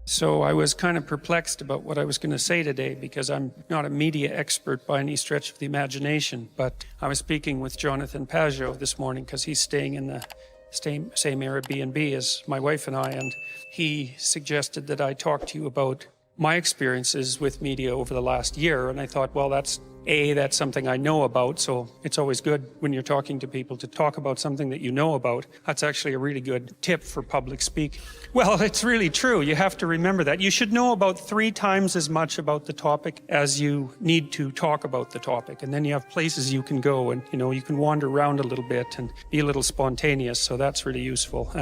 So I was kind of perplexed about what I was going to say today because I'm not a media expert by any stretch of the imagination. But I was speaking with Jonathan Pajot this morning because he's staying in the same Airbnb as my wife and I. And he suggested that I talk to you about my experiences with media over the last year. And I thought, well, that's something I know about, so it's always good when you're talking to people to talk about something that you know about. That's actually a really good tip for public speaking. Well, it's really true. You have to remember that. You should know about 3 times as much about the topic as you need to talk about the topic. And then you have places you can go and, you can wander around a little bit and be a little spontaneous, so that's really useful.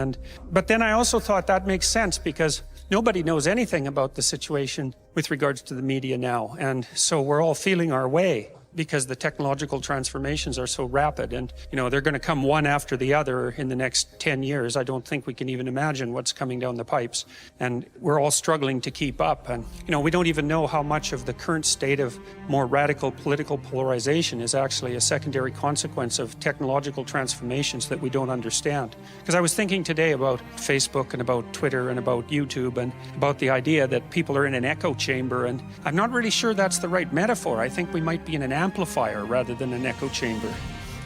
But then I also thought that makes sense because nobody knows anything about the situation with regards to the media now. And so we're all feeling our way because the technological transformations are so rapid. And, they're going to come one after the other in the next 10 years. I don't think we can even imagine what's coming down the pipes. And we're all struggling to keep up. And, we don't even know how much of the current state of more radical political polarization is actually a secondary consequence of technological transformations that we don't understand. Because I was thinking today about Facebook and about Twitter and about YouTube and about the idea that people are in an echo chamber. And I'm not really sure that's the right metaphor. I think we might be in an amplifier rather than an echo chamber.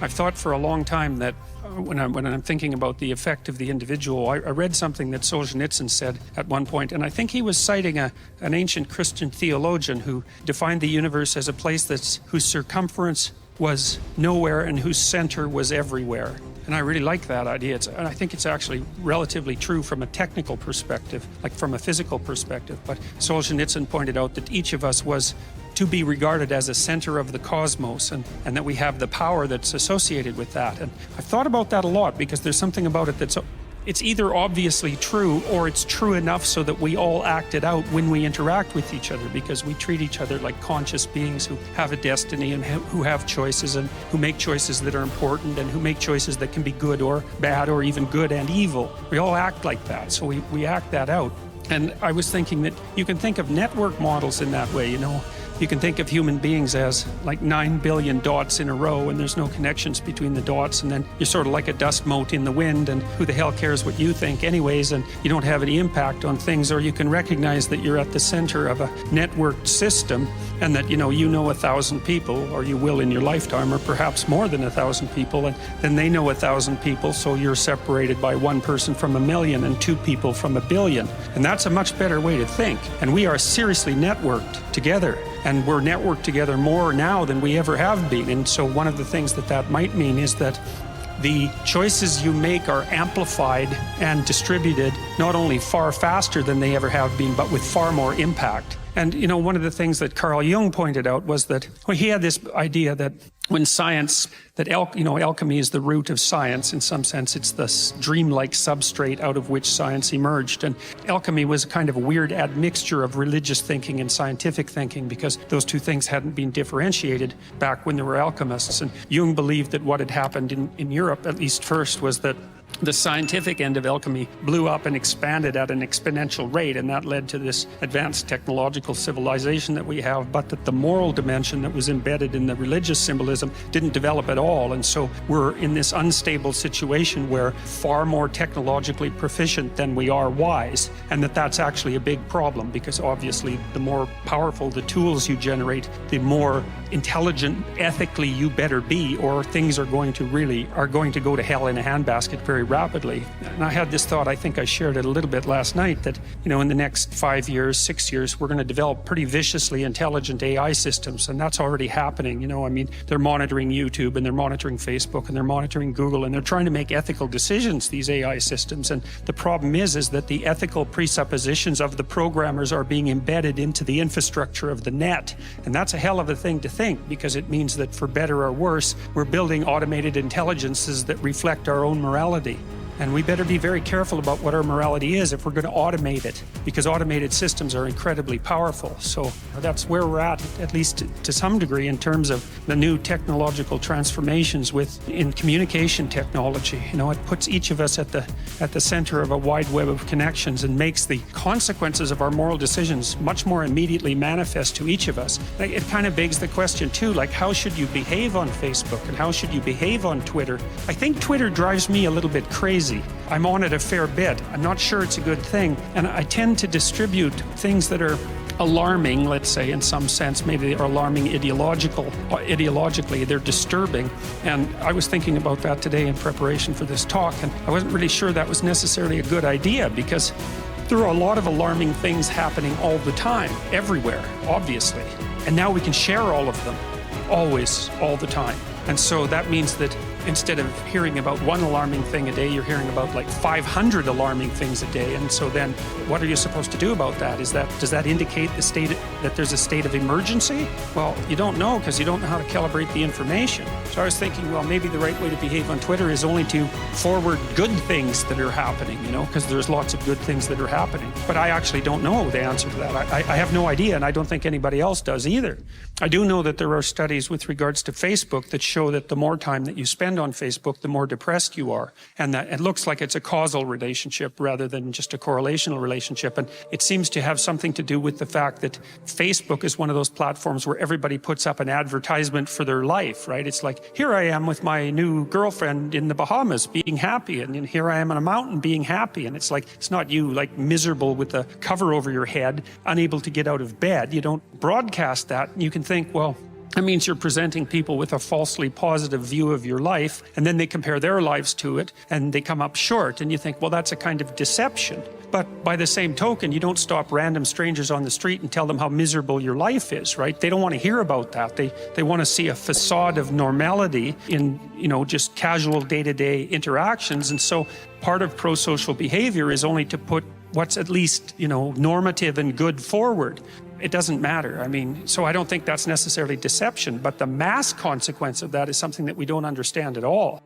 I've thought for a long time that when I'm thinking about the effect of the individual, I read something that Solzhenitsyn said at one point, and I think he was citing an ancient Christian theologian who defined the universe as a place whose circumference was nowhere and whose center was everywhere. And I really like that idea. And I think it's actually relatively true from a technical perspective, like from a physical perspective. But Solzhenitsyn pointed out that each of us was to be regarded as a center of the cosmos and that we have the power that's associated with that. And I've thought about that a lot because there's something about it it's either obviously true or it's true enough so that we all act it out when we interact with each other because we treat each other like conscious beings who have a destiny and who have choices and who make choices that are important and who make choices that can be good or bad or even good and evil. We all act like that, so we act that out. And I was thinking that you can think of network models in that way, You can think of human beings as like 9 billion dots in a row and there's no connections between the dots, and then you're sort of like a dust mote in the wind, and who the hell cares what you think anyways, and you don't have any impact on things. Or you can recognize that you're at the center of a networked system and that you know 1,000 people, or you will in your lifetime, or perhaps more than 1,000 people, and then they know 1,000 people, so you're separated by 1 person from 1,000,000 and 2 people from 1,000,000,000. And that's a much better way to think. And we are seriously networked together. And we're networked together more now than we ever have been. And so one of the things that might mean is that the choices you make are amplified and distributed not only far faster than they ever have been, but with far more impact. And, one of the things that Carl Jung pointed out was that he had this idea that when science, alchemy is the root of science. In some sense, it's the dreamlike substrate out of which science emerged. And alchemy was a kind of a weird admixture of religious thinking and scientific thinking because those 2 things hadn't been differentiated back when there were alchemists. And Jung believed that what had happened in Europe, at least first, was that the scientific end of alchemy blew up and expanded at an exponential rate, and that led to this advanced technological civilization that we have, but that the moral dimension that was embedded in the religious symbolism didn't develop at all. And so we're in this unstable situation where far more technologically proficient than we are wise, and that's actually a big problem because obviously the more powerful the tools you generate, the more intelligent ethically you better be, or things are going to go to hell in a handbasket very rapidly. And I had this thought, I think I shared it a little bit last night, that in the next 5 years, 6 years, we're going to develop pretty viciously intelligent AI systems, and that's already happening. They're monitoring YouTube and they're monitoring Facebook and they're monitoring Google, and they're trying to make ethical decisions, these AI systems. And the problem is that the ethical presuppositions of the programmers are being embedded into the infrastructure of the net. And that's a hell of a thing to think, because it means that for better or worse, we're building automated intelligences that reflect our own morality. And we better be very careful about what our morality is if we're going to automate it, because automated systems are incredibly powerful. So that's where we're at least to some degree, in terms of the new technological transformations in communication technology. It puts each of us at the center of a wide web of connections and makes the consequences of our moral decisions much more immediately manifest to each of us. It kind of begs the question too, like, how should you behave on Facebook and how should you behave on Twitter? I think Twitter drives me a little bit crazy. I'm on it a fair bit. I'm not sure it's a good thing. And I tend to distribute things that are alarming, let's say, in some sense. Maybe they are alarming ideologically, they're disturbing. And I was thinking about that today in preparation for this talk, and I wasn't really sure that was necessarily a good idea, because there are a lot of alarming things happening all the time, everywhere, obviously. And now we can share all of them, always, all the time. And so that means that instead of hearing about one alarming thing a day, you're hearing about like 500 alarming things a day. And so then what are you supposed to do about that? Does that indicate that there's a state of emergency? Well, you don't know, because you don't know how to calibrate the information. So I was thinking, well, maybe the right way to behave on Twitter is only to forward good things that are happening, because there's lots of good things that are happening. But I actually don't know the answer to that. I have no idea, and I don't think anybody else does either. I do know that there are studies with regards to Facebook that show that the more time that you spend on Facebook, the more depressed you are. And that it looks like it's a causal relationship rather than just a correlational relationship. And it seems to have something to do with the fact that Facebook is one of those platforms where everybody puts up an advertisement for their life, right? It's like, here I am with my new girlfriend in the Bahamas being happy, and then here I am on a mountain being happy. And it's like, it's not you like miserable with the cover over your head, unable to get out of bed. You don't broadcast that. You can think, well, that means you're presenting people with a falsely positive view of your life, and then they compare their lives to it, and they come up short, and you think, well, that's a kind of deception. But by the same token, you don't stop random strangers on the street and tell them how miserable your life is, right? They don't want to hear about that. They want to see a facade of normality in, just casual day-to-day interactions. And so part of pro-social behavior is only to put what's at least, normative and good forward. It doesn't matter. So I don't think that's necessarily deception, but the mass consequence of that is something that we don't understand at all.